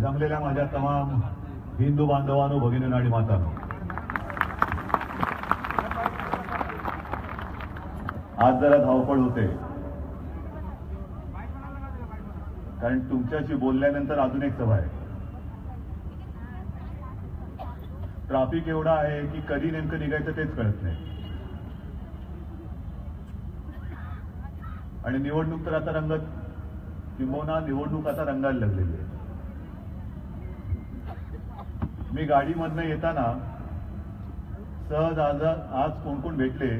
जमलेल्या माझ्या तमाम हिंदू बांधवांनो, भगिनींनो आणि मातांनो, आज जरा धावपळ होते, कारण तुमच्याशी बोलल्यानंतर अजून एक सभा आहे. ट्रॅफिक एवढा आहे की कधी नेमकं निघायचं तेच कळत नाही. आणि निवडणूक तर आता रंगत, किंबहुना निवडणूक आता रंगायला लागलेली आहे. मी गाडीमधनं येताना सहज आज कोण कोण भेटले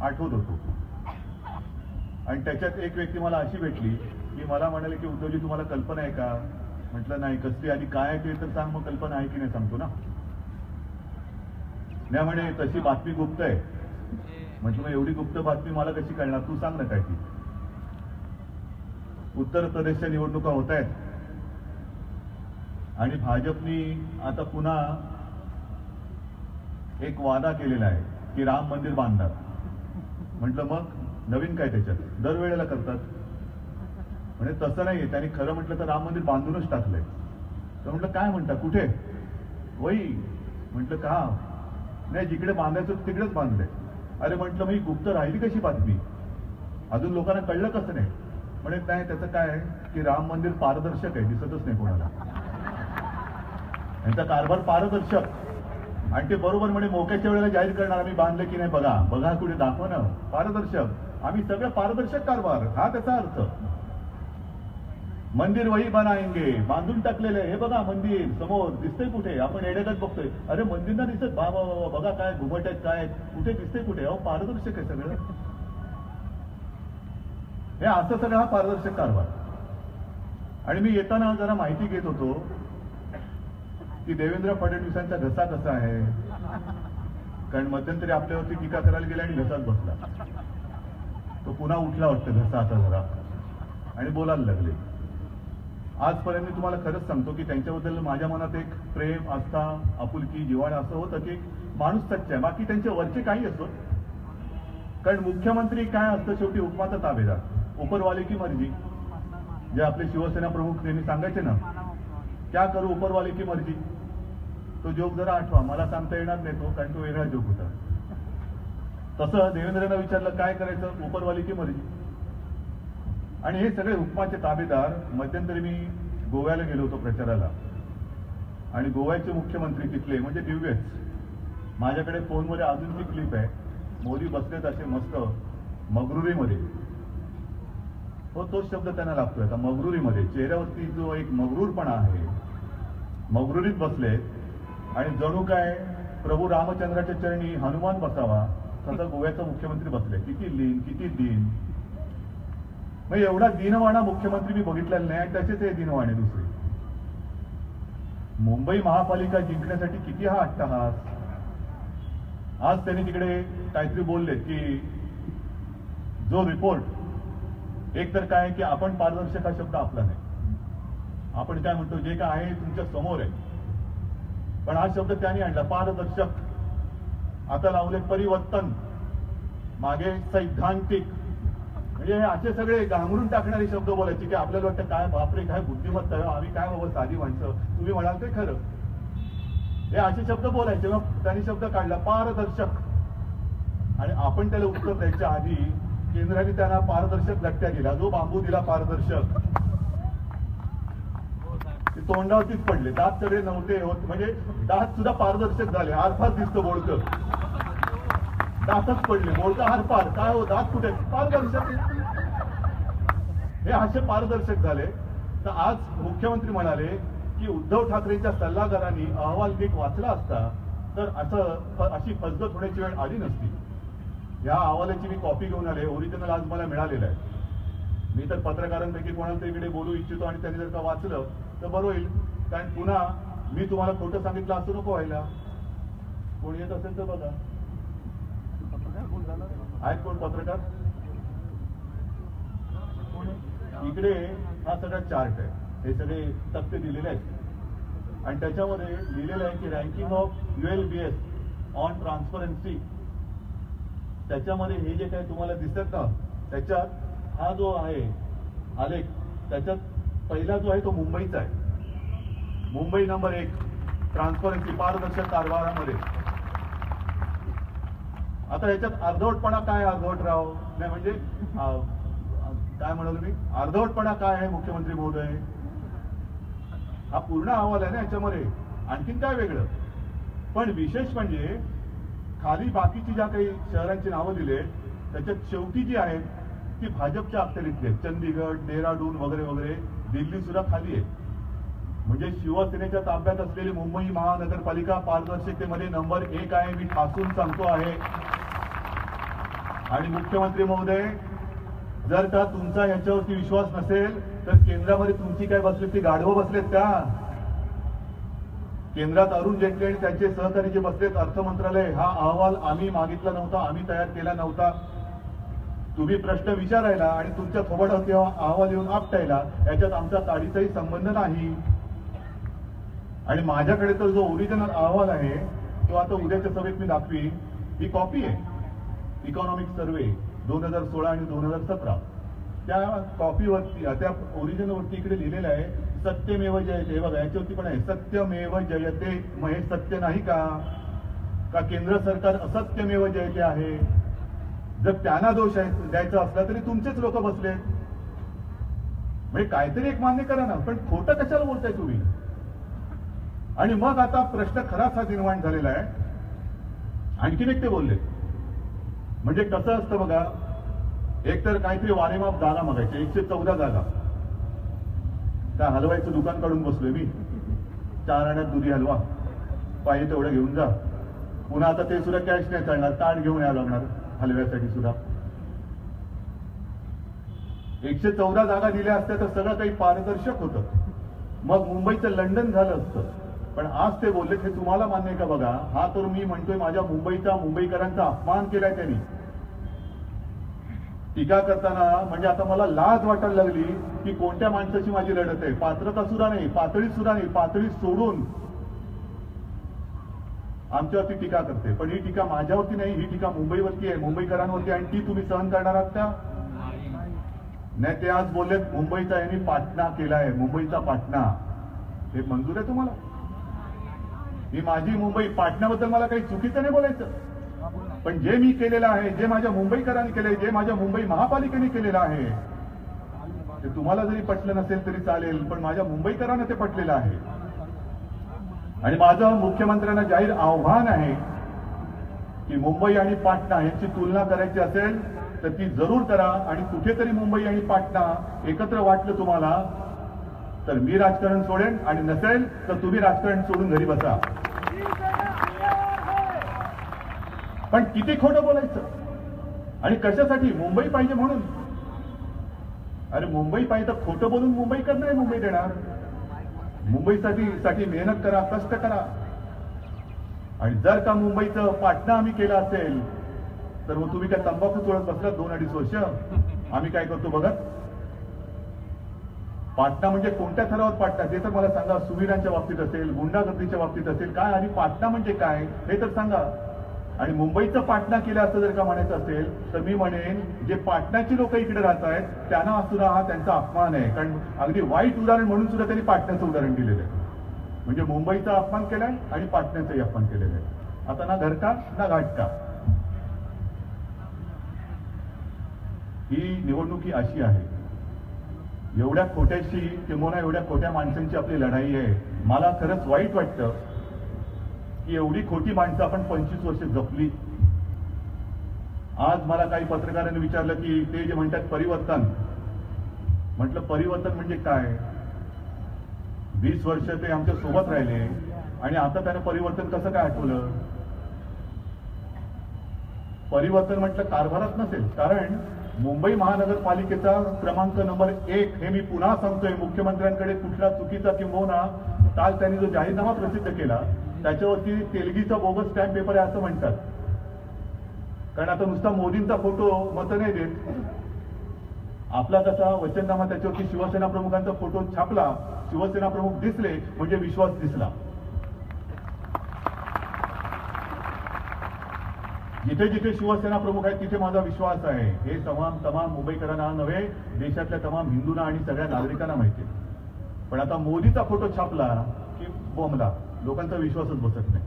आठवत होतो, आणि त्याच्यात एक व्यक्ती मला अशी भेटली की मला म्हणाले की उद्धवजी तुम्हाला कल्पना आहे का? म्हटलं नाही. कसली? आधी काय आहे ते तर सांग, मग कल्पना आहे की नाही सांगतो ना. नाही म्हणे तशी बातमी गुप्त आहे. म्हटलं मग एवढी गुप्त बातमी मला कशी कळणार? तू सांग ना काय ती. उत्तर प्रदेशच्या निवडणुका होत आहेत आणि भाजपनी आता पुन्हा एक वादा केलेला आहे की राम मंदिर बांधणार. म्हटलं मग नवीन काय त्याच्यात? दरवेळेला करतात. म्हणजे तसं नाहीये, त्यांनी खरं म्हटलं तर राम मंदिर बांधूनच टाकलंय. तर म्हटलं काय म्हणता, कुठे? वही. म्हटलं का? नाही, जिकडे बांधायचं तिकडेच बांधलंय. अरे म्हटलं मग ही गुप्त राहिली कशी बातमी? अजून लोकांना कळलं कसं नाही? म्हणजे नाही, त्याचं काय आहे की राम मंदिर पारदर्शक आहे, दिसतच नाही कोणाला. यांचा कारभार पारदर्शक, आणि ते बरोबर म्हणे मोक्याच्या वेळेला जाहीर करणार आम्ही बांधले की नाही. बघा बघा कुठे दाखवा ना. पारदर्शक, आम्ही सगळं पारदर्शक कारभार, हा त्याचा अर्थ. मंदिर वही बनाएंगे, बांधून टाकलेलं आहे. हे बघा मंदिर समोर दिसतंय कुठे? आपण एडेगत बघतोय. अरे मंदिर ना दिसत, बाबा बघा काय घुमट आहेत, काय कुठे दिसतंय कुठे? अहो पारदर्शक आहे सगळं. हे असं सगळं हा पारदर्शक कारभार. आणि मी येताना जरा माहिती घेत होतो की देवेंद्र फडणवीसांचा घसा कसा आहे, कारण मध्यंतरी आपल्यावरती टीका करायला गेला आणि घसाच बसला. तो पुन्हा उठला वाटतं घसा आता जरा, आणि बोलायला लागले. आजपर्यंत मी तुम्हाला खरंच सांगतो की त्यांच्याबद्दल माझ्या मनात एक प्रेम, आस्था, आपुलकी, जिव्हाळा असं होतं की माणूस सच्चा आहे. बाकी त्यांच्या वरचे काही असतो, कारण मुख्यमंत्री काय असतं शेवटी हुकमाचा ताबेदार, उपरवाले की मर्जी. जे आपले शिवसेना प्रमुख नेहमी सांगायचे ना, क्या करू उपरवाले की मर्जी. तो जोक जरा आठवा, मला सांगता येणार नाही तो, कारण तो वेगळा जोक होता. तसं देवेंद्रला विचारलं काय करायचं, उपरवाली की मर्जी. आणि हे सगळे हुकमाचे ताबेदार. मध्यंतरी मी गोव्याला गेलो होतो प्रचाराला, आणि गोव्याचे मुख्यमंत्री तिथले म्हणजे दिव्यच. माझ्याकडे फोनमध्ये अजून ती क्लिप आहे. मोदी बसलेत असे मस्त मगरुरीमध्ये. हो, तोच शब्द त्यांना लागतोय आता, मगरुरीमध्ये. चेहऱ्यावरती जो एक मगरूरपणा आहे, मगरुरीत बसलेत, आणि जणू काय प्रभू रामचंद्राच्या चरणी हनुमान बसावा तसं गोव्याचा मुख्यमंत्री बसले. किती लीन, किती दीन. मग एवढा दीनवाणा मुख्यमंत्री मी बघितलेला नाही. आणि त्याचेच हे दीनवाणे दुसरे. मुंबई महापालिका जिंकण्यासाठी किती हा अट्टहास. आज त्यांनी तिकडे काहीतरी बोलले की जो रिपोर्ट, एक तर काय की आपण पारदर्शक हा शब्द आपला नाही. आपण काय म्हणतो जे काय आहे तुमच्या समोर आहे, पण हा शब्द त्यांनी आणला पारदर्शक. आता लावले परिवर्तन, मागे सैद्धांतिक. म्हणजे हे असे सगळे गांगरून टाकणारे शब्द बोलायचे की आपल्याला वाटतं काय बापरे काय बुद्धिमत्ता, आम्ही काय बाबा साधी माणसं. तुम्ही म्हणाल ते खरं. हे असे शब्द बोलायचे. मग त्यांनी शब्द काढला पारदर्शक, आणि आपण त्याला उत्तर द्यायच्या आधी केंद्राने त्यांना पारदर्शक लट्ट्या दिला. जो बांबू दिला पारदर्शक, ते तोंडावरतीच पडले. दात सगळे नव्हते होत, म्हणजे दात सुद्धा पारदर्शक झाले. आरपार दिसतं बोलतं, दातच पडले. बोलतं आरपार काय हो, दात कुठे? पारदर्शक. हे असे पारदर्शक झाले. तर आज मुख्यमंत्री म्हणाले की उद्धव ठाकरेंच्या सल्लागारांनी अहवाल नीट वाचला असता तर अशी फसगत होण्याची वेळ आली नसती. या अहवालाची मी कॉपी घेऊन आले. ओरिजिनल आज मला मिळालेलं आहे. मी तर पत्रकारांपैकी कोणाला तरी इकडे बोलू इच्छितो, आणि त्यांनी जर का वाचलं तर बरं होईल. कारण पुन्हा मी तुम्हाला खोटं सांगितलं असं नको व्हायला. कोणी येत असेल तर बघा. आहेत कोण पत्रकार? इकडे हा सगळा चार्ट आहे. हे सगळे तक्ते दिलेले आहेत, आणि त्याच्यामध्ये लिहिलेलं आहे की ranking of ULBS on transparency. त्याच्यामध्ये हे जे काही तुम्हाला दिसत ना, त्याच्यात हा जो आहे आलेख त्याच्यात पहिला जो आहे तो मुंबईचा आहे. मुंबई नंबर 1 ट्रान्सपरन्सी, पारदर्शक कारभारामध्ये. आता याच्यात अर्धवटपणा काय, अर्धवटराव नाही म्हणजे काय म्हणाल मी, अर्धवटपणा काय आहे मुख्यमंत्री महोदय? हा पूर्ण अहवाल आहे ना याच्यामध्ये, आणखीन काय वेगळं? पण विशेष म्हणजे खाली बाकीची ज्या काही शहरांची नावं दिली त्याच्यात शेवटी जी आहेत ती भाजपच्या अखत्यारीतली आहेत. चंदीगड, डेहराडून वगैरे वगैरे. दिल्ली सुद्धा खाली आहे. म्हणजे शिवसेनेच्या ताब्यात असलेली मुंबई महानगरपालिका पारदर्शकतेमध्ये नंबर 1 आहे, मी ठासून सांगतो आहे. आणि मुख्यमंत्री महोदय, जर का तुमचा याच्यावरती विश्वास नसेल तर केंद्रामध्ये तुमची काय बसलेत, ती गाढवं बसलेत का? केंद्रात अरुण जेटली आणि त्यांचे सहकारी जे बसलेत अर्थ मंत्रालय, हा अहवाल आम्ही मागितला नव्हता, आम्ही तयार केला नव्हता. तुम्ही प्रश्न विचारायला आणि तुमच्या थोबाडावर तेव्हा अहवाल येऊन आपटायला, याच्यात आमचा काडीचाही संबंध नाही. आणि माझ्याकडे तर जो ओरिजिनल अहवाल आहे तो आता उद्याच्या सभेत मी दाखवी. ही कॉपी आहे, इकॉनॉमिक सर्वे 2016 आणि 2017. त्या कॉपीवरती, त्या ओरिजिनलवरती इकडे लिहिलेलं आहे सत्यमेव जयते. बघा याच्यावरती पण आहे सत्यमेव जयते. मग हे सत्य नाही का? का केंद्र सरकार असत्यमेव जयते आहे? जर त्यांना दोष द्यायचा असला तरी तुमचेच लोक बसलेत. म्हणजे काहीतरी एक मान्य करा ना, पण खोटं कशाला बोलताय तुम्ही? आणि मग आता प्रश्न खराच हा निर्माण झालेला आहे. आणखीन एक ते बोलले, म्हणजे कसं असतं बघा, एकतर काहीतरी वारेमाप जागा मागायचे, 114 जागा. काय हलवायचं दुकान काढून बसलोय मी? 4 आण्यात दुधी हलवा, पाहिजे तेवढं घेऊन जा. पुन्हा आता ते सुद्धा कॅश नाही चालणार, ताट घेऊन यावं लागणार हलव्यासाठी सुद्धा. 114 जागा दिल्या असत्या तर सगळं काही पारदर्शक होतं, मग मुंबईचं लंडन झालं असतं. पण आज ते बोलले, हे तुम्हाला मान्य आहे का? बघा, हा तर मी म्हणतोय माझ्या मुंबईकरांचा अपमान केलाय त्यांनी. टीका करताना म्हणजे आता मला लाज वाटायला लागली की कोणत्या माणसाची माझी लढत आहे. पात्रता सुद्धा नाही, पातळी सुद्धा नाही, पातळी सोडून आमच्यावरती टीका करते. पण ही टीका माझ्यावरती नाही, ही टीका मुंबईवरती आहे, मुंबईकरांवरती. आणि ती तुम्ही सहन करणार आहात का? नाही. ते आज बोललेत मुंबईचा यांनी पाटणा केलाय, मुंबईचा पाटणा. हे मंजूर आहे तुम्हाला? ही माझी मुंबई, पाटण्याबद्दल मला काही चुकीचं नाही बोलायचं, पण जे मी केलेलं आहे, जे माझ्या मुंबईकरांनी केलंय, जे माझ्या मुंबई महापालिकेने केलेलं आहे, ते तुम्हाला जरी पटलं नसेल तरी चालेल, पण माझ्या मुंबईकरांना ते पटलेलं आहे. आणि माझं मुख्यमंत्र्यांना जाहीर आव्हान आहे की मुंबई आणि पाटणा यांची तुलना करायची असेल तर ती जरूर करा. आणि कुठेतरी मुंबई आणि पाटणा एकत्र वाटलं तुम्हाला तर मी राजकारण सोडेन, आणि नसेल तर तुम्ही राजकारण सोडून घरी बसा. पण किती खोटं बोलायचं आणि कशासाठी? मुंबई पाहिजे म्हणून. अरे मुंबई पाहिजे तर खोटं बोलून मुंबई करणार, मुंबई देणार. मुंबईसाठी मेहनत करा, कष्ट करा. आणि जर का मुंबईचं पाटणा आम्ही केलं असेल तर मग तुम्ही काय तंबाखू चोळत बसला 2-2.5 वर्ष? आम्ही काय करतो बघत? पाटणा म्हणजे कोणत्या थरावर पाटणा ते तर मला सांगा. सुविधांच्या बाबतीत असेल, गुंडागर्दीच्या बाबतीत असेल, काय? आणि पाटणा म्हणजे काय हे तर सांगा. आणि मुंबईचं पाटणा केलं असं जर का म्हणायचं असेल तर मी म्हणेन जे पाटण्याची लोक इकडे राहत आहेत त्यांना सुद्धा हा त्यांचा अपमान आहे. कारण अगदी वाईट उदाहरण म्हणून सुद्धा त्यांनी पाटण्याचं उदाहरण दिलेलं आहे. म्हणजे मुंबईचा अपमान केलाय आणि पाटण्याचाही अपमान केलेलं आहे. आता ना घरटा ना घाटटा. ही निवडणूक ही अशी आहे, एवढ्या खोट्याशी किंवा एवढ्या खोट्या माणसांची आपली लढाई आहे. मला खरंच वाईट वाटतं की एवढी खोटी माणसं आपण 25 वर्ष जपली. आज मला काही पत्रकारांनी विचारलं की ते जे म्हणतात परिवर्तन, म्हटलं परिवर्तन म्हणजे काय? 20 वर्ष ते आमच्या सोबत राहिले आणि आता त्यानं परिवर्तन कसं काय आठवलं? परिवर्तन म्हटलं कारभारात नसेल. कारण मुंबई महानगरपालिकेचा क्रमांक नंबर 1 हे मी पुन्हा सांगतोय, मुख्यमंत्र्यांकडे कुठला चुकीचा किंबहुना काल त्यांनी जो जाहीरनामा प्रसिद्ध केला त्याच्यावरती तेलगीचा बोगस स्टॅम्प पेपर आहे असं म्हणतात. कारण आता नुसता मोदींचा फोटो मत नाही देत. आपला कसा वचननामा त्याच्यावरती शिवसेना प्रमुखांचा फोटो छापला, शिवसेना प्रमुख दिसले म्हणजे विश्वास दिसला. जिथे जिथे शिवसेना प्रमुख आहेत तिथे माझा विश्वास आहे. हे तमाम मुंबईकरांना नव्हे, देशातल्या तमाम हिंदूंना आणि सगळ्या नागरिकांना माहिती आहे. पण आता मोदीचा फोटो छापला की बोंबला, लोकांचा विश्वासच बसत नाही.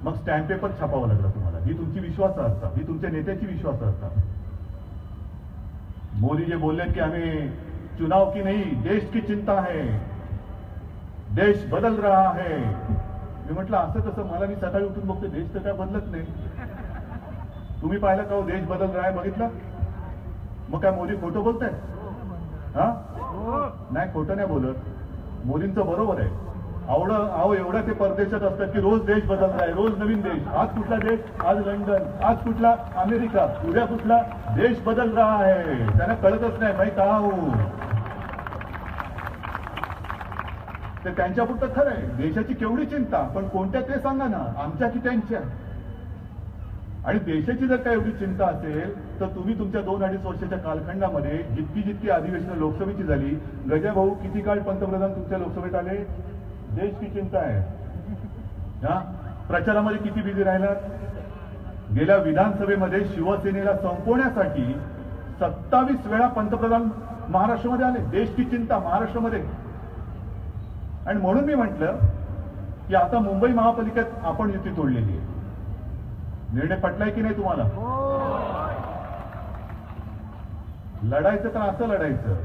मग स्टॅम्प पेपर छापावा लागला तुम्हाला. ही तुमची विश्वासार्हता, ही तुमच्या नेत्याची विश्वासार्हता. मोदी जे बोलले की हमें चुनाव की नहीं देश की चिंता है, देश बदल रहा है. मी म्हटलं असं कसं? मला मी सकाळी उठून बघते देश तर काय बदलत नाही. तुम्ही पाहिलं का हो देश बदल रहा है? बघितलं? मग काय मोदी खोटं बोलताय? हा नाही, खोटं नाही बोलत. मोदींचं बरोबर आहे. अहो एवढा ते परदेशात असतात की रोज देश बदलताय, रोज नवीन देश. आज कुठला देश? आज लंडन. आज कुठला? अमेरिका. उद्या कुठला? देश बदल रहा है. त्यांना कळतच नाही भाई का हो. ते त्यांच्यापुरतं खरं आहे. देशाची केवढी चिंता, पण कोणत्या ते सांगा ना, आमच्या की त्यांच्या? आणि देशाची जर काय एवढी चिंता असेल तर तुम्ही तुमच्या 2-2.5 वर्षाच्या कालखंडामध्ये जितकी अधिवेशनं लोकसभेची झाली, गजाभाऊ किती काळ पंतप्रधान तुमच्या लोकसभेत आले? देश की चिंता आहे. हा प्रचारामध्ये किती बिझी राहिलात? गेल्या विधानसभेमध्ये शिवसेनेला संपवण्यासाठी 27 वेळा पंतप्रधान महाराष्ट्रामध्ये आले. देश की चिंता महाराष्ट्रामध्ये. आणि म्हणून मी म्हटलं की आता मुंबई महापालिकेत आपण युती तोडलेली आहे. निर्णय पटलाय की नाही तुम्हाला? लढायचं तर असं लढायचं,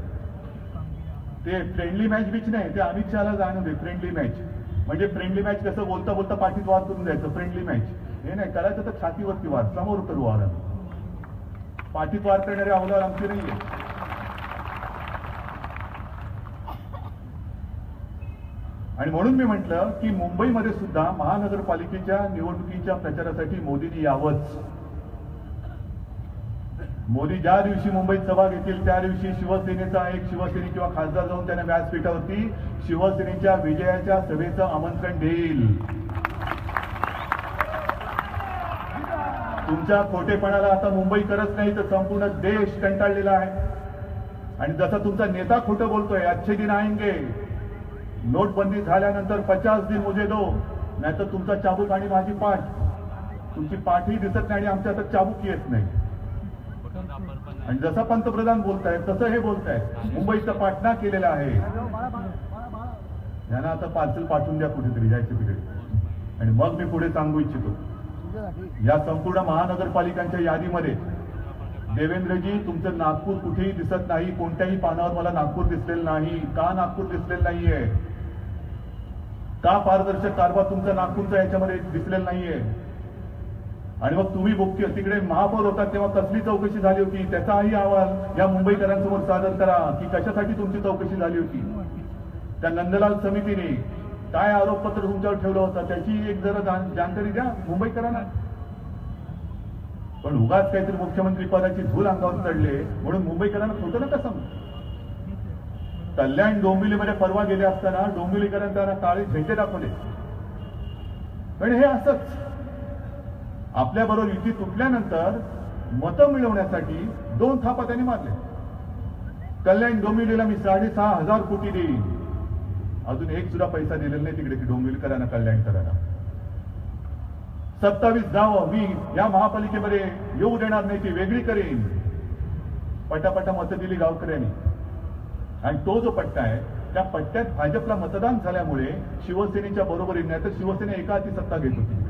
ते फ्रेंडली मॅच बीच नाही, ते अमित शहाला जाणून दे. फ्रेंडली मॅच म्हणजे फ्रेंडली मॅच कसं बोलता बोलता पाठीत वार करून द्यायचं. फ्रेंडली मॅच हे नाही करायचं. तर छातीवरती वार, समोर करू वार. आम्ही पाठीत वार करणारे अवलाद आमची नाहीये. आणि म्हणून मी म्हटलं की मुंबईमध्ये सुद्धा महानगरपालिकेच्या निवडणुकीच्या प्रचारासाठी मोदींनी यावंच. मोदी ज्या दिवशी मुंबईत सभा घेतील त्या दिवशी शिवसेनेचा एक शिवसैनिक किंवा खासदार जाऊन त्यांना व्यासपीठावरती शिवसेनेच्या विजयाच्या सभेचं आमंत्रण देईल. तुमच्या खोटेपणाला आता मुंबई करत नाही तर संपूर्ण देश कंटाळलेला आहे. आणि जसा तुमचा नेता खोटं बोलतोय, अच्छे दिन आएंगे, नोटबंदी झाल्यानंतर 50 दिन मुझे दो, नाहीतर तुमचा चाबूक आणि माझी पाठ. तुमची पाठही दिसत नाही आणि आमच्या आता चाबूक येत नाही. आणि जसा पंतप्रधान बोलतायत तसं हे बोलतायत. मुंबईचा पाठना केलेला आहे. यांना आता पार्सल पाठवून द्या कुठेतरी, जायचं तिकडे. आणि मग मी पुढे सांगू इच्छितो, या संपूर्ण महानगरपालिकांच्या यादीमध्ये देवेंद्रजी तुमचं नागपूर कुठेही दिसत नाही. कोणत्याही पानावर मला नागपूर दिसलेलं नाही. का नागपूर दिसलेलं नाहीये? का पारदर्शक कारभार तुमचा नागपूरचा याच्यामध्ये दिसलेला नाहीये? आणि मग तुम्ही मुख्य तिकडे महापौर होता तेव्हा कसली चौकशी झाली होती? त्याचाही अहवाल या मुंबईकरांसमोर सादर करा की कशासाठी तुमची चौकशी झाली होती. त्या नंदलाल समितीने काय आरोपपत्र तुमच्यावर ठेवलं होतं त्याची एक जरा जानकारी द्या मुंबईकरांना. पण उगाच काहीतरी मुख्यमंत्री पदाची धूल अंगावर चढले म्हणून मुंबईकरांना खोटं नका सांगू. कल्याण डोंबिवलीमध्ये परवा गेले असताना डोंबिवलीकरांना त्यांना काळे झेंडे दाखवले. पण हे असंच आपल्याबरोबर युती तुटल्यानंतर मतं मिळवण्यासाठी 2 थापा त्यांनी मारले. कल्याण डोंबिवलीला मी 6,500 कोटी देईन, अजून एक सुद्धा पैसा दिलेला नाही तिकडे की डोंबिवलीकरांना कल्याण करायला. 27 गावं मी या महापालिकेमध्ये येऊ देणार नाही, ती वेगळी करेन. पटापटा मतं दिली गावकऱ्यांनी. आणि तो जो पट्टा आहे त्या पट्ट्यात भाजपला मतदान झाल्यामुळे शिवसेनेच्या बरोबरीने, नाही तर शिवसेना एका हाती सत्ता घेत होती.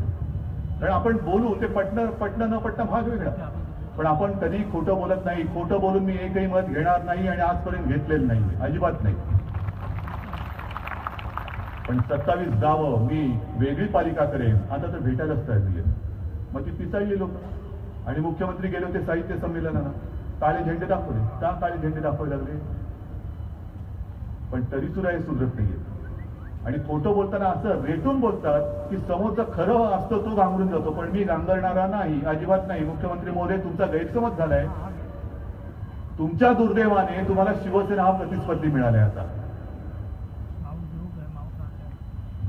कारण आपण बोलू ते पटणं न पटणं भाग वेगळा, पण आपण कधी खोटं बोलत नाही. खोटं बोलून मी एकही मत घेणार नाही आणि आजपर्यंत घेतलेलं नाही, अजिबात नाही. पण 27 गावं मी वेगळी पालिका करेन आता तर भेटायलाच तयार झाले. मग ती पिसाळली लोक. आणि मुख्यमंत्री गेले होते साहित्य संमेलनाला, काळे झेंडे दाखवले. का काळे झेंडे दाखवायला लागले? पण तरी सुद्धा हे सुधरत नाहीये. आणि खोटं बोलताना असं रेटून बोलतात की समोरचं खरं असतं तो गांगरून जातो, पण मी गांगरणारा नाही, अजिबात नाही. मुख्यमंत्री महोदय तुमचा गैरसमज झालाय. तुमच्या दुर्दैवाने तुम्हाला शिवसेना हा प्रतिस्पर्धी मिळालाय. आता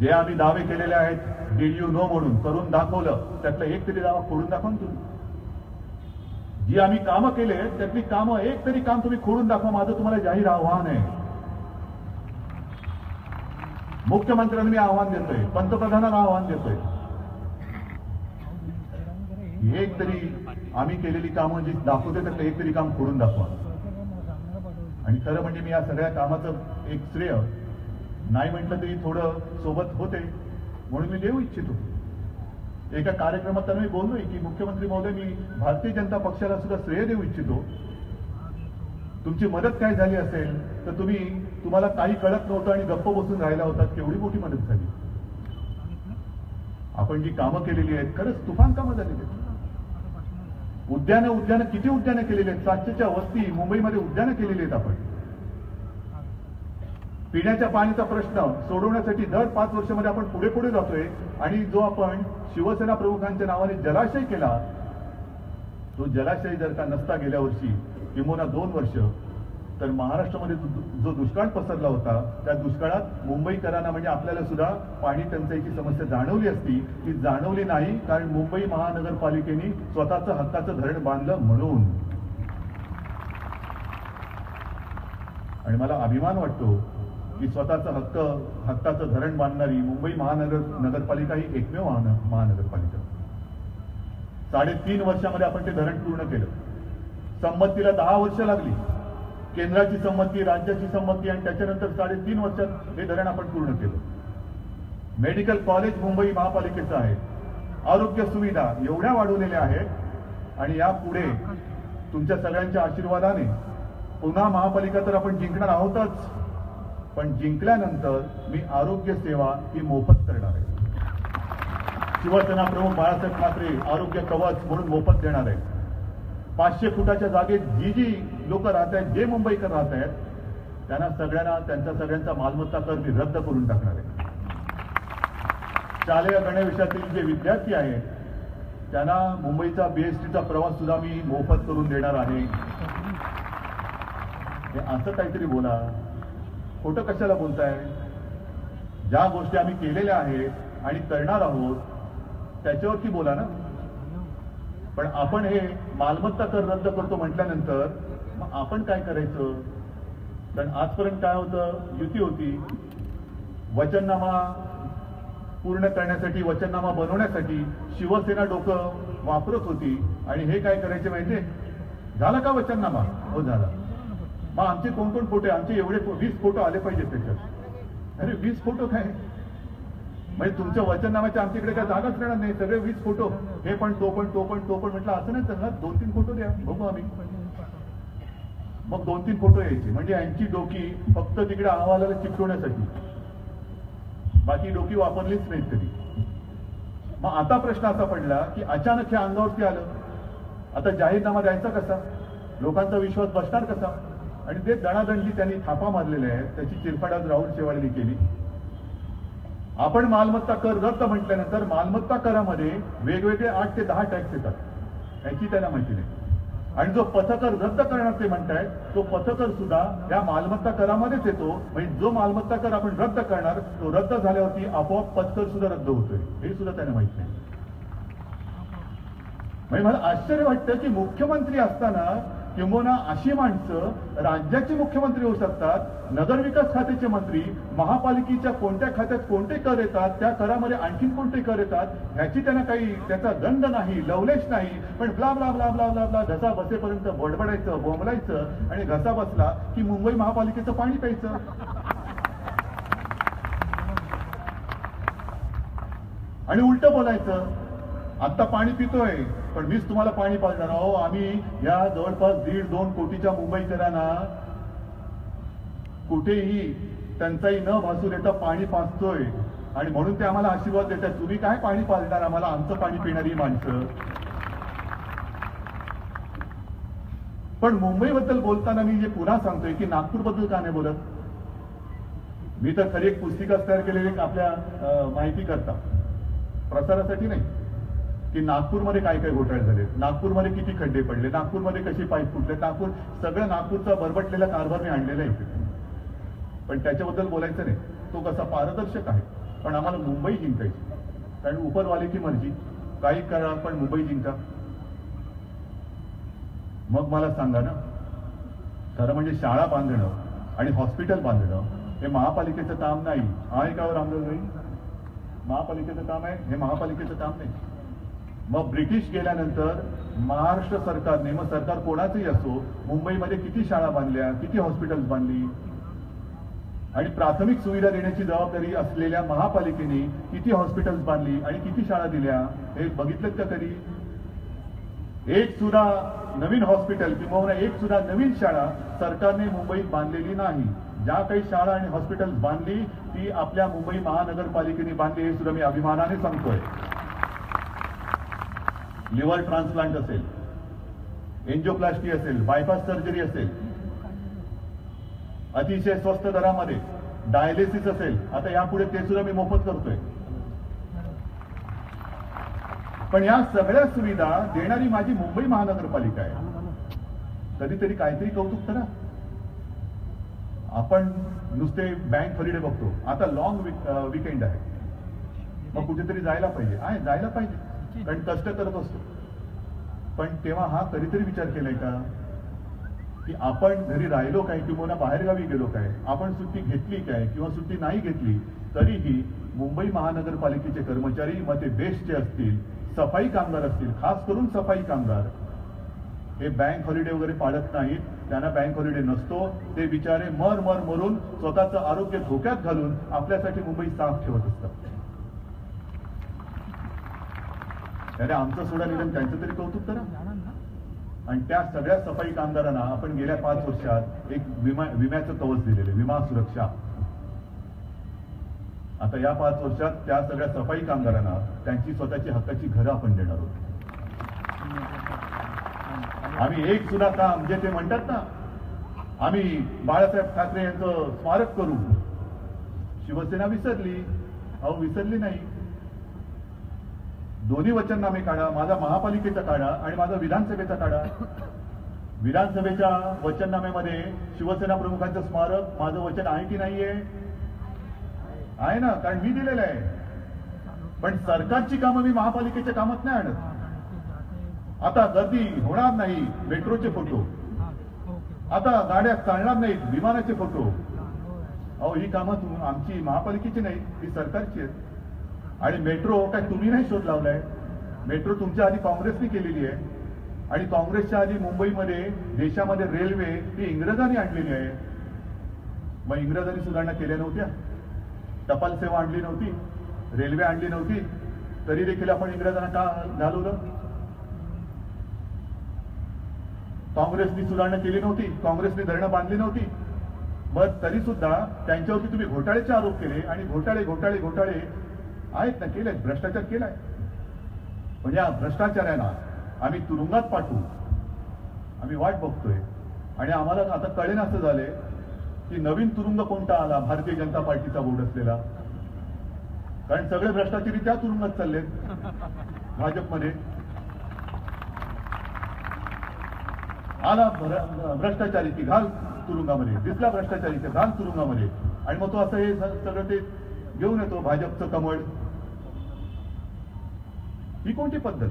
जे आम्ही दावे केलेले आहेत डीड यू नो म्हणून करून दाखवलं, त्यातला एक तरी दावा खोडून दाखवा तुम्ही. जी आम्ही कामं केले त्यातली कामं एक तरी काम तुम्ही खोडून दाखवा. माझं तुम्हाला जाहीर आव्हान आहे. मुख्यमंत्र्यांना मी आव्हान देतोय, पंतप्रधानांना आव्हान देतोय. एक तरी आम्ही केलेली कामं जी दाखवते त्यातलं एक तरी काम करून दाखवा. आणि खरं म्हणजे मी या सगळ्या कामाचं एक श्रेय नाही म्हटलं तरी थोडं सोबत होते म्हणून मी देऊ इच्छितो. एका कार्यक्रमात त्यांना मी बोललोय की मुख्यमंत्री महोदय, मी भारतीय जनता पक्षाला सुद्धा श्रेय देऊ इच्छितो. तुमची मदत काय झाली असेल तर तुम्हाला काही कळत नव्हतं आणि गप्प बसून राहिला होता, केवढी मोठी मदत झाली. आपण जी कामं केलेली आहेत खरंच तुफान कामं झालेली आहेत. उद्यानं किती उद्यानं केलेली आहेत. 700च्या वस्ती मुंबईमध्ये उद्यानं केलेली आहेत. आपण पिण्याच्या पाण्याचा प्रश्न सोडवण्यासाठी दर 5 वर्षामध्ये आपण पुढे जातोय. आणि जो आपण शिवसेना प्रमुखांच्या नावाने जलाशय केला, तो जलाशय जर का नसता गेल्या वर्षी किंबहुना 2 वर्ष, तर महाराष्ट्रामध्ये जो दुष्काळ पसरला होता त्या दुष्काळात मुंबईकरांना म्हणजे आपल्याला सुद्धा पाणी टंचाईची समस्या जाणवली असती. ती जाणवली नाही, कारण मुंबई महानगरपालिकेने स्वतःचं हक्काचं धरण बांधलं म्हणून. आणि मला अभिमान वाटतो की स्वतःचं हक्काचं धरण बांधणारी मुंबई नगरपालिका ही एकमेव महानगरपालिका. 3.5 वर्षामध्ये आपण ते धरण पूर्ण केलं. संमतीला 10 वर्ष लागली. केंद्राची संमती, राज्याची संमती आणि त्याच्यानंतर 3.5 वर्षात हे धरण आपण पूर्ण केलं. मेडिकल कॉलेज मुंबई महापालिकेचं आहे. आरोग्य सुविधा एवढ्या वाढवलेल्या आहेत. आणि यापुढे तुमच्या सगळ्यांच्या आशीर्वादाने पुन्हा महापालिका तर आपण जिंकणार आहोतच, पण जिंकल्यानंतर मी आरोग्य सेवा ही मोफत करणार आहे. शिवसेना प्रमुख बाळासाहेब ठाकरे आरोग्य कवच म्हणून मोफत देणार आहे. 500 फुटाच्या जागेत जी लोक राहत आहेत, जे मुंबईकर राहत आहेत, त्यांचा सगळ्यांचा मालमत्ता कर मी रद्द करून टाकणार आहे. शालेय गणवेशातील जे विद्यार्थी आहेत त्यांना मुंबईचा BSTचा प्रवास सुद्धा मी मोफत करून देणार आहे. हे असं काहीतरी बोला, खोटं कशाला बोलताय? ज्या गोष्टी आम्ही केलेल्या आहेत आणि करणार आहोत त्याच्यावरती बोला ना. पण आपण हे मालमत्ता कर रद्द करतो म्हटल्यानंतर मग आपण काय करायचं? कारण आजपर्यंत काय होतं, युती होती, वचननामा पूर्ण करण्यासाठी, वचननामा बनवण्यासाठी शिवसेना डोकं वापरत होती. आणि हे काय करायचे माहितीये? झाला का वचननामा? हो झाला. मग आमचे कोण फोटो? आमचे एवढे 20 फोटो आले पाहिजेत त्याच्यात. अरे 20 फोटो काय म्हणजे तुमच्या वचननाम्याच्या आमच्याकडे काय जागाच राहणार नाही. सगळे 20 फोटो, हे पण तो पण म्हटलं असं नाही चालणार. 2-3 फोटो द्या, बघू आम्ही. मग 2-3 फोटो यायचे म्हणजे यांची डोकी फक्त तिकडे अहवालाला चिकटवण्यासाठी, बाकी डोकी वापरलीच नाहीत कधी. मग आता प्रश्न असा पडला की अचानक हे अंगावरती आलं. आता जाहीरनामा द्यायचा कसा? लोकांचा विश्वास बसणार कसा? आणि ते दणादणजी त्यांनी थापा मारलेले आहेत. त्याची चिरफाड राहुल शेवाळेंनी केली. आपण मालमत्ता कर रद्द म्हटल्यानंतर मालमत्ता करामध्ये वेगवेगळे 8 ते 10 टॅक्स येतात, याची त्यांना माहिती नाही. आणि जो पथकर रद्द करणार ते म्हणतायत, तो पथकर सुद्धा या मालमत्ता करामध्येच येतो. म्हणजे जो मालमत्ता कर आपण रद्द करणार तो रद्द झाल्यावरती आपोआप पथकर सुद्धा रद्द होतोय, हे सुद्धा त्यांना माहित नाही. म्हणजे मला आश्चर्य वाटतं की मुख्यमंत्री असताना किंबहुना अशी माणसं राज्याचे मुख्यमंत्री होऊ शकतात, नगरविकास खात्याचे मंत्री, महापालिकेच्या कोणत्या खात्यात कोणते कर येतात, त्या करामध्ये आणखीन कोणते कर येतात, ह्याची त्यांना काही त्याचा दंड नाही, लवलेश नाही. पण blah blah blah blah blah blah घसा बसेपर्यंत बडबडायचं, बोंबलायचं आणि घसा बसला की मुंबई महापालिकेचं पाणी प्यायचं. आणि उलट बोलायचं, आता पाणी पितोय पण मीच तुम्हाला पाणी पाजणार. अहो, आम्ही या जवळपास 1.5-2 कोटीच्या मुंबईकरांना कुठेही टंचाई न भासू देता पाणी पाजतोय आणि म्हणून ते आम्हाला आशीर्वाद देतात. तुम्ही काय पाणी पाजणार आम्हाला? आमचं पाणी पिणारी माणसं. पण मुंबईबद्दल बोलताना मी जे पुन्हा सांगतोय की नागपूरबद्दल का नाही बोलत? मी तर खरी एक पुस्तिकाच तयार केलेली आपल्या माहिती करता, प्रसारासाठी नाही, की नागपूरमध्ये काय काय घोटाळे झाले, नागपूरमध्ये किती खड्डे पडले, नागपूरमध्ये कशी पाईप फुटले, सगळं नागपूरचा बरबटलेला कारभार मी आणलेला आहे. पण त्याच्याबद्दल बोलायचं नाही. तो कसा पारदर्शक आहे. पण आम्हाला मुंबई जिंकायची, कारण उपरवालेची मर्जी, काही करा पण मुंबई जिंका. मग मला सांगा ना, खरं म्हणजे शाळा बांधणं आणि हॉस्पिटल बांधणं हे महापालिकेचं काम नाही. आहे का रामदेव भाई? महापालिकेचं काम आहे हे, महापालिकेचं काम नाही. मग ब्रिटिश गेल्यानंतर महाराष्ट्र सरकारने, मग सरकार कोणाचंही असो, मुंबईमध्ये किती शाळा बांधल्या, किती हॉस्पिटल्स बांधली, आणि प्राथमिक सुविधा देण्याची जबाबदारी असलेल्या महापालिकेने किती हॉस्पिटल्स बांधली आणि किती शाळा दिल्या हे बघितलं का कधी? एक सुद्धा नवीन हॉस्पिटल किंवा एक सुद्धा नवीन शाळा सरकारने मुंबईत बांधलेली नाही. ज्या काही शाळा आणि हॉस्पिटल्स बांधली ती आपल्या मुंबई महानगरपालिकेने बांधली, हे सुद्धा मी अभिमानाने सांगतोय. लिव्हर ट्रान्सप्लांट असेल, एन्जिओप्लास्टी असेल, बायपास सर्जरी असेल, अतिशय स्वस्त दरामध्ये डायलिसिस असेल, आता यापुढे ते सुद्धा मी मोफत करतोय. पण या सगळ्या सुविधा देणारी माझी मुंबई महानगरपालिका आहे. कधीतरी काहीतरी कौतुक करा. आपण नुसते बँक हॉलिडे बघतो, आता लॉंग वीकेंड आहे, मग कुठेतरी जायला पाहिजे. जायला पाहिजे, कारण कष्ट करत असतो. पण तेव्हा हा कधीतरी विचार केलाय का की आपण घरी राहिलो काय किंवा बाहेरगावी गेलो काय, आपण सुट्टी घेतली काय किंवा सुट्टी नाही घेतली तरीही मुंबई महानगरपालिकेचे कर्मचारी, मग ते बेस्टचे असतील, सफाई कामगार असतील, खास करून सफाई कामगार, हे बँक हॉलिडे वगैरे पाळत नाहीत. त्यांना बँक हॉलिडे नसतो. ते बिचारे मरून स्वतःचं आरोग्य धोक्यात घालून आपल्यासाठी मुंबई साफ ठेवत असतात. त्याने आमचं सोडा निधन त्यांचं तरी कौतुक करा. आणि त्या सगळ्या सफाई कामगारांना आपण गेल्या 5 वर्षात एक विम्याचं कवच दिलेलं, विमा सुरक्षा. आता या 5 वर्षात त्या सगळ्या सफाई कामगारांना त्यांची स्वतःची हक्काची घरं आपण देणार आहोत. आम्ही एक सुद्धा काम, जे ते म्हणतात ना, आम्ही बाळासाहेब ठाकरे यांचं स्मारक करू, शिवसेना विसरली. अहो विसरली नाही. दोन्ही वचननामे काढा, माझा महापालिकेचा काढा आणि माझा विधानसभेचा काढा. विधानसभेच्या वचननाम्यामध्ये शिवसेना प्रमुखांचं स्मारक माझं वचन आहे की नाहीये? आहे ना, कारण मी दिलेलं आहे. पण सरकारची कामं मी महापालिकेच्या कामात नाही आणत. आता गर्दी होणार नाही, मेट्रोचे फोटो, आता गाड्या चालणार नाहीत, विमानाचे फोटो. अहो ही कामं आमची महापालिकेची नाही, ही सरकारची आहेत. आणि मेट्रो काय तुम्ही नाही शोध लावलाय. मेट्रो तुमच्या आधी काँग्रेसने केलेली आहे. आणि काँग्रेसच्या आधी मुंबईमध्ये, देशामध्ये रेल्वे ही इंग्रजांनी आणलेली आहे. मग इंग्रजांनी सुधारणा केल्या नव्हत्या? टपाल सेवा आणली नव्हती, रेल्वे आणली नव्हती, तरी देखील आपण इंग्रजांना का घालवलं? काँग्रेसनी सुधारणा केली नव्हती, काँग्रेसने धरणं बांधली नव्हती, मग तरी सुद्धा त्यांच्यावरती तुम्ही घोटाळ्याचे आरोप केले. आणि घोटाळे आहेत ना, केले, भ्रष्टाचार केलाय. म्हणजे या भ्रष्टाचारांना आम्ही तुरुंगात पाठवू, आम्ही वाट बघतोय. आणि आम्हाला आता कळेन असं झालंय की नवीन तुरुंग कोणता आला, भारतीय जनता पार्टीचा बोर्ड असलेला. कारण सगळे भ्रष्टाचारी त्या तुरुंगात चाललेत भाजपमध्ये. आला भ्रष्टाचारी की घाल तुरुंगामध्ये, दिसला भ्रष्टाचारी की घाल तुरुंगामध्ये. आणि मग तो असं हे सगळं ते घेऊन येतो, भाजपचं कमळ. ही कोणती पद्धत?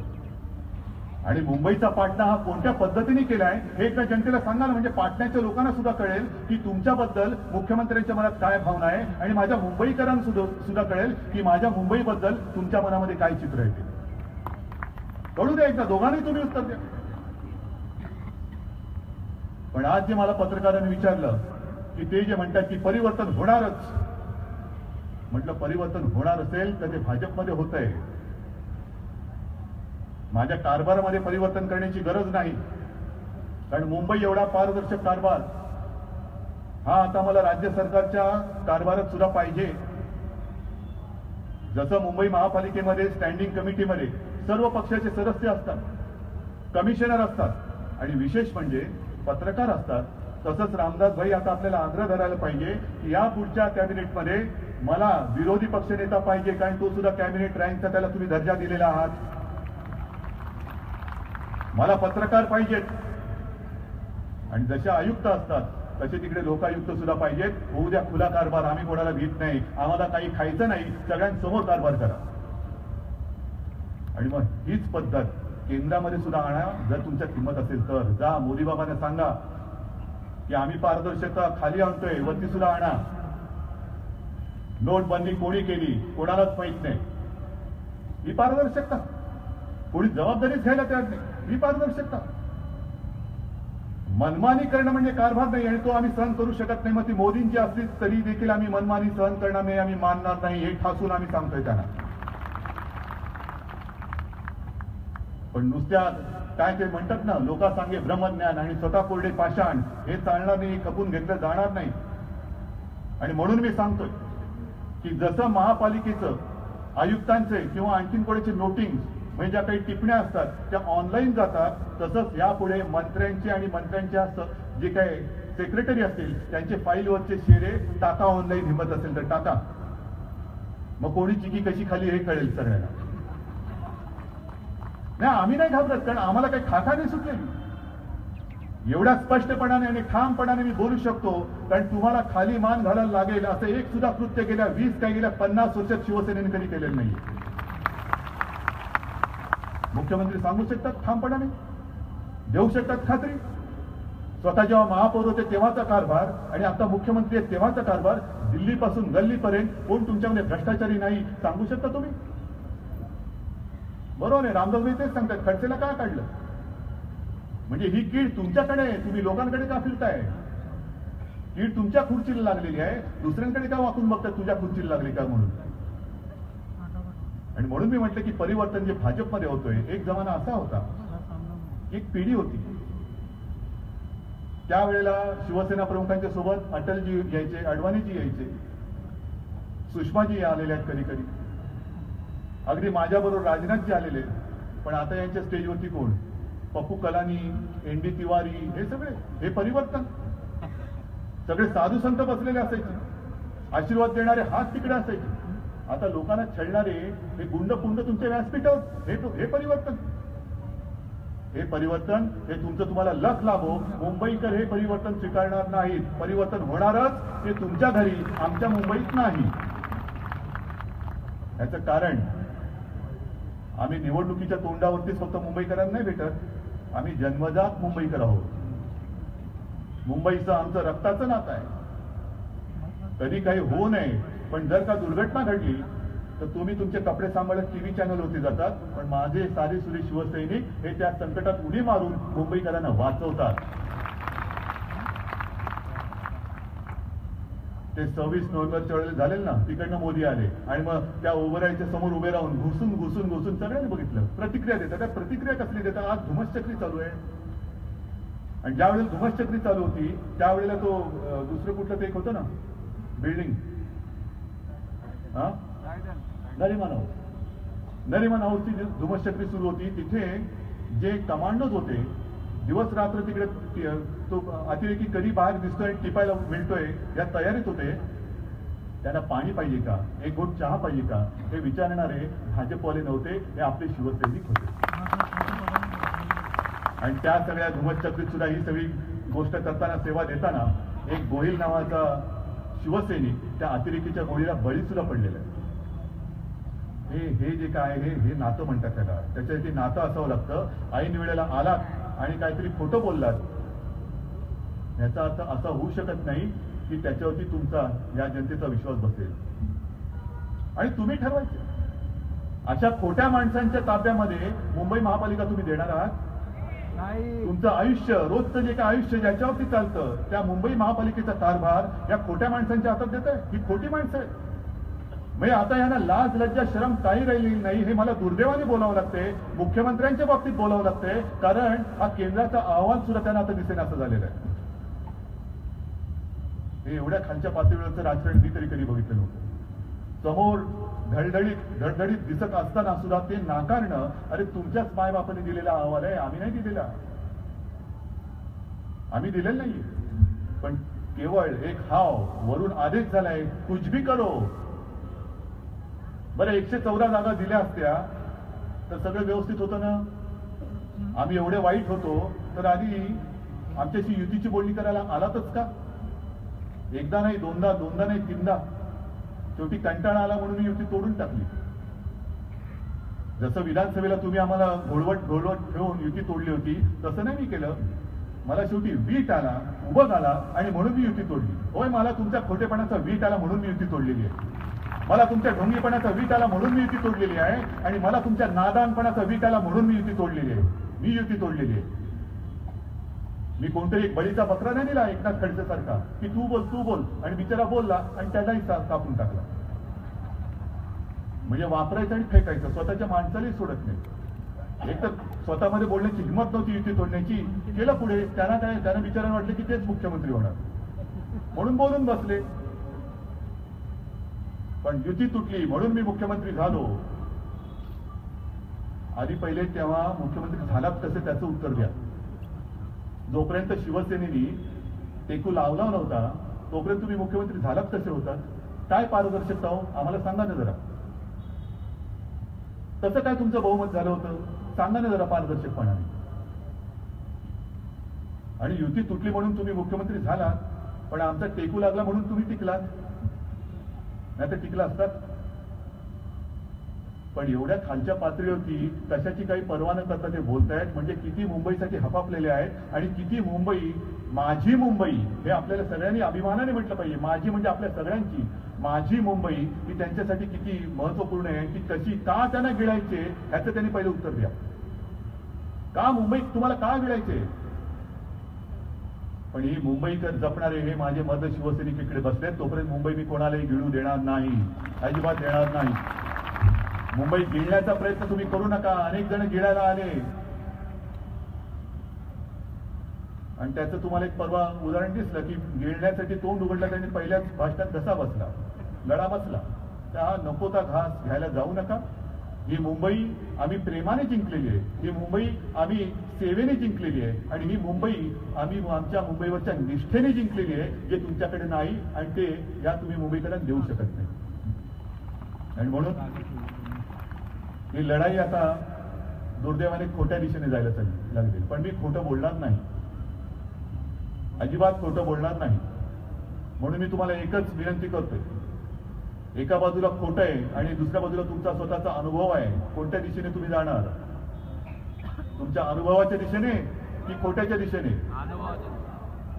आणि मुंबईचा पाटणा हा कोणत्या पद्धतीने केलाय हे एकदा जनतेला सांगा ना, म्हणजे पाटण्याच्या लोकांना सुद्धा कळेल की तुमच्याबद्दल मुख्यमंत्र्यांच्या मनात काय भावना आहे, आणि माझ्या मुंबईकरांना सुद्धा कळेल की माझ्या मुंबईबद्दल तुमच्या मनामध्ये काय चित्र आहे ते. कळू द्या एकदा, दोघांनी तुम्ही उत्तर द्या. पण आज जे मला पत्रकारांनी विचारलं की ते जे म्हणतात की परिवर्तन होणारच, म्हटलं परिवर्तन होणार असेल तर ते भाजपमध्ये होत आहे. माझ्या कारभारामध्ये परिवर्तन करण्याची गरज नाही, कारण मुंबई एवढा पारदर्शक कारभार हा आता मला राज्य सरकारच्या कारभारात सुद्धा पाहिजे. जसं मुंबई महापालिकेमध्ये स्टँडिंग कमिटीमध्ये सर्व पक्षाचे सदस्य असतात, कमिशनर असतात आणि विशेष म्हणजे पत्रकार असतात, तसंच रामदास भाई आता आपल्याला आग्रह धरायला पाहिजे की या पुढच्या कॅबिनेटमध्ये मला विरोधी पक्षनेता पाहिजे, कारण तो सुद्धा कॅबिनेट रँकचा त्याला तुम्ही दर्जा दिलेला आहात. मला पत्रकार पाहिजेत. आणि जसे आयुक्त असतात तसे तिकडे लोकायुक्त सुद्धा पाहिजेत. होऊ द्या खुला कारभार, आम्ही कोणाला भीत नाही, आम्हाला काही खायचं नाही, सगळ्यांसमोर कारभार करा. आणि मग हीच पद्धत केंद्रामध्ये सुद्धा आणा. जर तुमच्या किंमत असेल तर जा मोदीबाबांना सांगा की आम्ही पारदर्शकता खाली आणतोय, वरती सुद्धा आणा. नोटबंदी कोणी केली कोणालाच माहित नाही, ही पारदर्शकता. कोणी जबाबदारीच घ्यायला तयार नाही. ही पारदर्शकता. मनमानी करणं म्हणजे कारभार नाही आणि तो आम्ही सहन करू शकत नाही. मग ती मोदींची असली तरी देखील आम्ही मनमानी सहन करणार नाही, आम्ही मानणार नाही, हे ठासून आम्ही सांगतोय त्यांना. पण नुसत्या काय ते म्हणतात ना, लोका सांगे ब्रह्मज्ञान आणि स्वतः कोरडे पाषाण, हे चालणार नाही, खपून घेतलं जाणार नाही. आणि म्हणून मी सांगतोय की जसं महापालिकेचं आयुक्तांचे किंवा आणखीन कोणाचे नोटिंग म्हणजे ज्या काही टिप्पण्या असतात त्या ऑनलाईन जातात, तसंच यापुढे मंत्र्यांचे आणि मंत्र्यांच्या जे काही सेक्रेटरी असतील त्यांचे फाईलवरचे शेरे टाका ऑनलाईन, हिंमत असेल तर टाका. मग कोणी चिकी कशी खाली हे कळेल सगळ्यांना. नाही, आम्ही नाही घाबरत, कारण आम्हाला काही खाखा नाही सुटलेली. एवढ्या स्पष्टपणाने आणि ठामपणाने मी बोलू शकतो, कारण तुम्हाला खाली मान घालायला लागेल असं एक सुद्धा कृत्य गेल्या 20 काय गेल्या 50 वर्षात शिवसेनेने कधी केलेलं नाही. मुख्यमंत्री सांगू शकतात ठामपणाने, देऊ शकतात खात्री. स्वतः जेव्हा महापौर होते तेव्हाचा कारभार आणि आता मुख्यमंत्री आहेत तेव्हाचा कारभार, दिल्लीपासून गल्लीपर्यंत कोण तुमच्यामध्ये भ्रष्टाचारी नाही सांगू शकता तुम्ही? बरोबर आहे, रामदासभाई तेच सांगतात, खडसेला का काढलं? म्हणजे ही कीड तुमच्याकडे आहे, तुम्ही लोकांकडे का फिरताय? कीड तुमच्या खुर्चीला लागलेली आहे, दुसऱ्यांकडे का वाकून बघतात तुझ्या खुर्चीला लागली का म्हणून. आणि म्हणून मी म्हटलं की परिवर्तन जे भाजपमध्ये होतोय, एक जमाना असा होता, एक पिढी होती, त्यावेळेला शिवसेना प्रमुखांच्या सोबत अटलजी यायचे, अडवाणीजी यायचे, सुषमाजी आलेले आहेत कधी कधी, अगदी माझ्याबरोबर राजनाथजी आलेले. पण आता यांच्या स्टेजवरती कोण? पप्पू कलानी, एन.डी. तिवारी, हे सगळे, हे परिवर्तन. सगळे साधू संत बसलेले असायचे, आशीर्वाद देणारे हात तिकडे असायचे. आता लोकांना छळणारे हे गुंड पुंड तुमच्या व्यासपीठावर, हे परिवर्तन. हे परिवर्तन हे तुमचं तुम्हाला लख लाभो, मुंबईकर हे परिवर्तन स्वीकारणार नाहीत. परिवर्तन होणारच ते तुमच्या घरी, आमच्या मुंबईत नाही. याचं कारण आम्ही निवडणुकीच्या तोंडावरतीच फक्त मुंबईकरांना नाही भेटत, आम्ही जन्मजात मुंबईकर आहोत. मुंबईचं आमचं रक्ताचं नातं आहे. कधी काही होऊ नये, पण जर का दुर्घटना घडली तर तुम्ही तुमचे कपडे सांभाळत टीव्ही चॅनलवरती जातात, पण माझे सारे सुरे शिवसैनिक हे त्या संकटात उडी मारून मुंबईकरांना वाचवतात. ते 26 नोव्हेंबरच्या वेळेला झालेल ना, तिकडनं मोदी आले आणि मग त्या ओबरायच्या समोर उभे राहून घुसून सगळ्यांनी बघितलं, प्रतिक्रिया देतात. त्या प्रतिक्रिया कसली देतात? आज धुमश्चक्री चालू आहे, आणि ज्या वेळेला धुमश्चक्री चालू होती त्यावेळेला तो दुसरं कुठलं ते एक होतं ना बिल्डिंग, नरिमन हाऊसची धुमश्चक्री सुरू होती. तिथे जे कमांडोज होते दिवस रात्र तिकडे, तो अतिरेकी कधी बाहेर दिसतोय, टिपायला मिळतोय या तयारीत होते. त्यांना पाणी पाहिजे का, एक घोट चहा पाहिजे का, हे विचारणारे भाजपवाले नव्हते, हे आपले शिवसैनिक होते. आणि त्या सगळ्या धुमश्चक्रीत सुद्धा ही सगळी गोष्ट करताना, सेवा देताना एक गोहिल नावाचा शिवसैनिक त्या अतिरेकीच्या गोळीला बळी सुद्धा पडलेला आहे. हे जे काय आहे हे नातं म्हणतात त्याला. त्याच्यासाठी नातं असावं लागतं. ऐन वेळेला आलात आणि काहीतरी खोटं बोललात, याचा अर्थ असा होऊ शकत नाही की त्याच्यावरती तुमचा या जनतेचा विश्वास बसेल. आणि तुम्ही ठरवायचं, अशा खोट्या माणसांच्या ताब्यामध्ये मुंबई महापालिका तुम्ही देणार आहात? तुमचं आयुष्य, रोजचं जे काय आयुष्य ज्याच्यावरती चालतं, त्या मुंबई महापालिकेचा कारभार या खोट्या माणसांच्या हातात देत आहे. ही खोटी माणसं आहेत. म्हणजे आता यांना लाज लज्जा शरम काही राहिलेली नाही. हे मला दुर्दैवाने बोलावं लागते, मुख्यमंत्र्यांच्या बाबतीत बोलावं लागते, कारण हा केंद्राचा अहवाल सुद्धा त्यांना आता दिसेना असं झालेलं आहे. हे एवढ्या खालच्या पातळीवरचं राजकारण मी तरी कधी बघितलं नव्हतं. समोर धडधडीत दिसत असताना सुद्धा ते नाकारणं, अरे तुमच्याच मायबापाने दिलेला अहवाल आहे, आम्ही नाही दिलेला, आम्ही दिलेला नाहीये. पण केवळ एक हाव वरून आदेश झालाय, कुछ भी करो. बरं 114 जागा दिल्या असत्या तर सगळं व्यवस्थित होतं ना. आम्ही एवढे वाईट होतो तर आधी आमच्याशी युतीची बोलणी करायला आलातच का? एकदा नाही, दोनदा नाही, तीनदा. शेवटी कंटाळा आला म्हणून मी युती तोडून टाकली. जसं विधानसभेला तुम्ही आम्हाला घोळवट ठेवून युती तोडली होती, तसं नाही मी केलं. मला शेवटी वीट आला, उभं आला आणि म्हणून मी युती तोडली. होय, मला तुमच्या खोटेपणाचा वीट आला म्हणून मी युती तोडलेली आहे. मला तुमच्या ढोंगीपणाचा वीट आला म्हणून मी युती तोडलेली आहे, आणि मला तुमच्या नादानपणाचा वीट आला म्हणून मी युती तोडलेली आहे. मी युती तोडलेली आहे. मी कोणतरी एक बळीचा बकरा नाही दिला एकनाथ खडसे सारखा की तू बोल आणि बिचारा बोलला आणि त्यालाही कापून टाकला. म्हणजे वापरायचं आणि फेकायचं, स्वतःच्या माणसालाही सोडत नाही. एक तर स्वतःमध्ये बोलण्याची हिंमत नव्हती युती तोडण्याची, केलं पुढे. त्यांना बिचारांना वाटलं की तेच मुख्यमंत्री होणार म्हणून बोलून बसले. पण युती तुटली म्हणून मी मुख्यमंत्री झालो. आधी पहिले तेव्हा मुख्यमंत्री झालात कसे त्याचं उत्तर द्या. जोपर्यंत शिवसेनेनी टेकू लावला नव्हता तोपर्यंत तुम्ही मुख्यमंत्री झालात कसे होतात? काय पारदर्शकता हो, आम्हाला सांगा ना जरा. कसं काय तुमचं बहुमत झालं होतं सांगा ना जरा पारदर्शकपणाने. आणि युती तुटली म्हणून तुम्ही मुख्यमंत्री झालात, पण आमचा टेकू लागला म्हणून तुम्ही टिकलात, नाही तर टिकला असतात. पण एवढ्या खालच्या पातळीवरती कशाची काही पर्वा न करता ते बोलतायत. म्हणजे किती मुंबईसाठी हपापलेले आहेत आणि किती मुंबई, माझी मुंबई हे आपल्याला सगळ्यांनी अभिमानाने म्हटलं पाहिजे. माझी म्हणजे आपल्या सगळ्यांची माझी मुंबई ही त्यांच्यासाठी किती महत्वपूर्ण आहे, की कशी का त्यांना गिळायचे ह्याचं त्यांनी पहिले उत्तर द्या. का मुंबई तुम्हाला का गिळायचे? पण ही मुंबईकर जपणारे हे माझे मत शिवसैनिक इकडे बसलेत. तोपर्यंत मुंबई मी कोणालाही गिळू देणार नाही, अजिबात देणार नाही. मुंबई गिळण्याचा प्रयत्न तुम्ही करू नका. अनेक जण गिळायला आले आणि त्याचं तुम्हाला एक परवा उदाहरण दिसलं की गिळण्यासाठी तोंड उघडलं त्यांनी पहिल्याच भाषणात घसा बसला, लढा बसला. तर हा नकोता घास घ्यायला जाऊ नका. ही मुंबई आम्ही प्रेमाने जिंकलेली आहे, ही मुंबई आम्ही सेवेने जिंकलेली आहे, आणि ही मुंबई आम्ही आमच्या मुंबईवरच्या निष्ठेने जिंकलेली आहे, जे तुमच्याकडे नाही आणि ते या तुम्ही मुंबईकरांना देऊ शकत नाही. आणि म्हणून ही लढाई आता दुर्दैवाने खोट्या दिशेने जायला लागली. पण मी खोटं बोलणार नाही, अजिबात खोटं बोलणार नाही. म्हणून मी तुम्हाला एकच विनंती करतोय, एका बाजूला खोटं आहे आणि दुसऱ्या बाजूला तुमचा स्वतःचा अनुभव आहे. कोणत्या दिशेने तुम्ही जाणार? तुमच्या अनुभवाच्या दिशेने की खोट्याच्या दिशेने?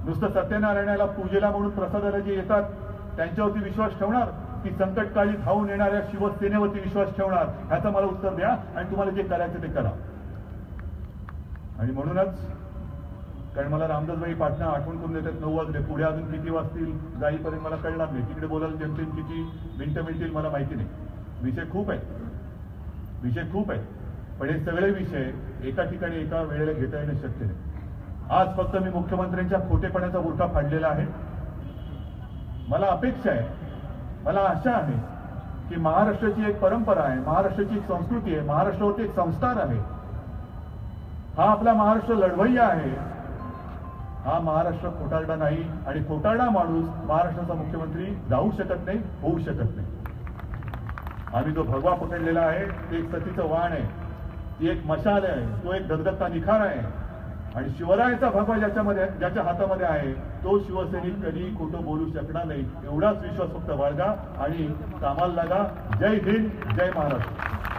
नुसतं सत्यनारायणाला पूजेला म्हणून प्रसादाला जे येतात त्यांच्यावरती विश्वास ठेवणार की संकटकाळी धावून येणाऱ्या शिवसेनेवरती विश्वास ठेवणार? ह्याचं मला उत्तर द्या आणि तुम्हाला जे करायचं ते करा. आणि म्हणूनच, कारण मला रामदासबाई पाटणा आठवण करून देतात 9 वाजले, पुढे अजून किती वाजतील जाईपर्यंत मला कळणार नाही. तिकडे बोलायला जेमतेम किती मिनिटं मिळतील मला माहिती नाही. विषय खूप आहेत. पण हे सगळे विषय एका ठिकाणी एका वेळेला घेता येणं शक्य नाही. आज फक्त मी मुख्यमंत्र्यांच्या खोटेपणाचा बुरखा फाडलेला आहे. मला अपेक्षा आहे, मला आशा आहे की महाराष्ट्राची एक परंपरा आहे, महाराष्ट्राची एक संस्कृती आहे, महाराष्ट्रावरती एक संस्कार आहे. हा आपला महाराष्ट्र लढवय्या आहे. हा महाराष्ट्र खोटारडा नाही, आणि खोटारडा माणूस महाराष्ट्राचा मुख्यमंत्री जाऊ शकत नाही, होऊ शकत नाही. आम्ही जो भगवा पकडलेला आहे ते एक सतीचं वाण आहे, ती एक मशाल आहे, तो एक धगधगता निखार आहे. आणि शिवरायाचा भगवा ज्याच्या हातामध्ये आहे तो शिवसैनिक कधी खोटं बोलू शकणार नाही. एवढाच विश्वास फक्त बाळगा आणि कामाला लागा. जय हिंद, जय महाराष्ट्र.